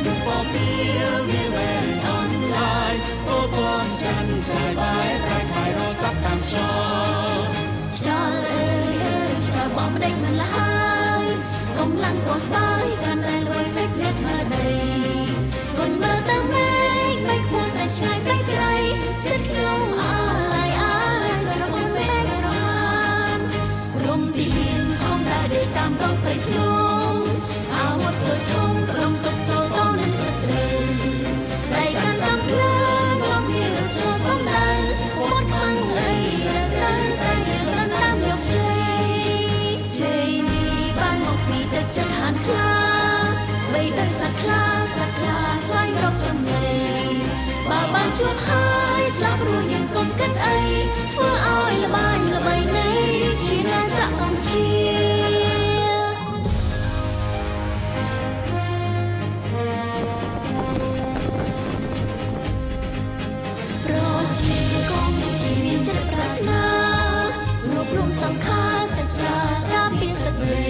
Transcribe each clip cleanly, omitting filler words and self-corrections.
នឹងពពៀវាវែងអនឡាញអូបងចាន់ចាយបាយតែខៃរសាប់តាមចោខ្យល់អើយខ្យល់បងមិនដេញមិនលហើយកំឡាំងក៏ស្បាយកាន់តែលួយភ្លេចអ្នកស្មារតីគុនមើលតាមមេឃមេឃគួរតែឆ្ងាយពេកក្រៃចិត្តខ្ញុំអាឡៃស្រមុំពេកប្រមាណក្រុមទីហ៊ានខំដើរដេកតាមរងព្រៃភ្នំអាវុធធ្វើធំក្រុមទុកទល់តនឹងសត្រូវតែកាន់តាមភ្លើងលំវារត់ចូលសំដៅមាត់ខាងអីត្រូវតែយើងរំដាំយកជ័យជ័យនេះបានមកពីទឹកចិត្តហានខ្លាបីដូចសត្វខ្លាស្វែងរកចំណីបើបានជួបហើយស្លាប់រស់យើងកុំគិតអីធ្វើឲ្យល្បាញល្បីនៃជាណាចក្រកម្ពុជាប្រជាកម្ពុជាមានចិត្តប្រាថ្នារួបរวมសង្ខារសច្ចាការពារទឹកដី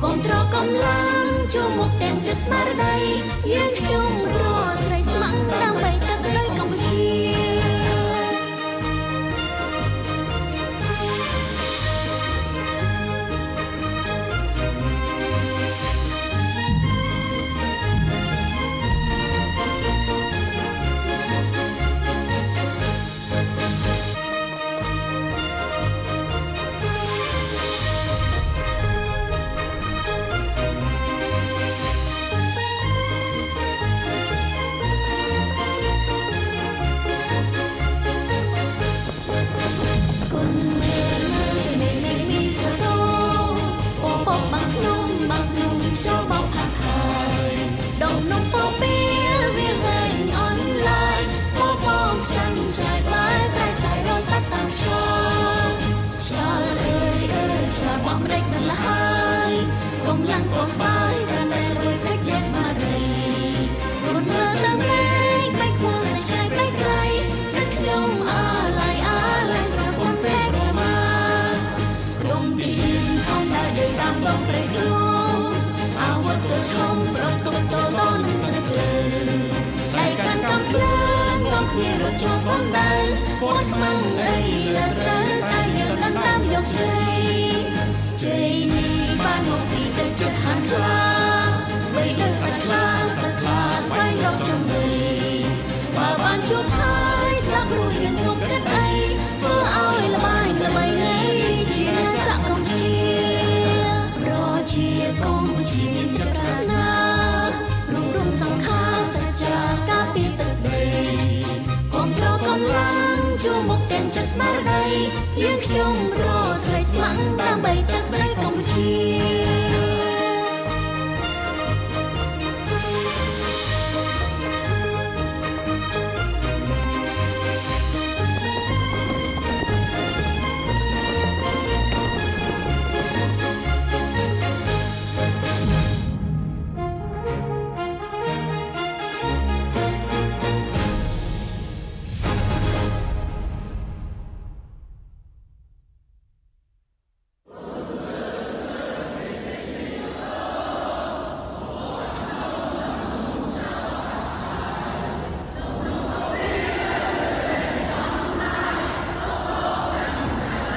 គាំទ្រកម្លាំងជួមុខទាំងចិត្តស្មារតីយើងខ្ញុំរស់ស្រីស្ម័គ្រដើម្បីទឹកដីកម្ពុជាចូលបោកផាក់ហើយដងនំពពីវាវែងអនឡាញបងចាន់ចាយបាយតែខៃរសាប់តាមចោខ្យល់អើយខ្យល់បងមិនដេញមិនលហើយកំឡាំងក៏ស្បាយកាន់តែលួយភ្លេចអ្នកស្មារតីគុនមើលទៅមេឃមេឃគួរតែឆ្ងាយពេកក្រៃចិត្តខ្ញុំអាឡៃស្រមុំពេកប្រមាណក្រុមទីហ៊ានខំដើរដេកតាមដងព្រៃភ្នំអាវុធទៅធំប្រត់ទុកតតនឹងស្នេហ៍ព្រឺដៃកាន់កំភ្លើងរំគ្នារត់ចូលសំដៅពត់ខ្មាំងអីលើត្រូវតែយើងដណ្ដើមយកជ័យជ័យនេះបានមកពីទឹកចិត្តហានខ្លាបីដូចសត្វខ្លាស្វែងរកចំណីបើបានជួបហើយស្លាប់រស់យើងងំគិតអីធ្វើឲ្យល្បាញល្បីនៃជាណាចក្រកម្ពុជាប្រជាកម្ពុជាមានចិត្តប្រាថ្នារួមរំសង្ខារសច្ចាការពារទឹកដីគាំទ្រកម្លាំងជួមុខទាំងចិត្តស្មារតីយើងខ្ញុំរ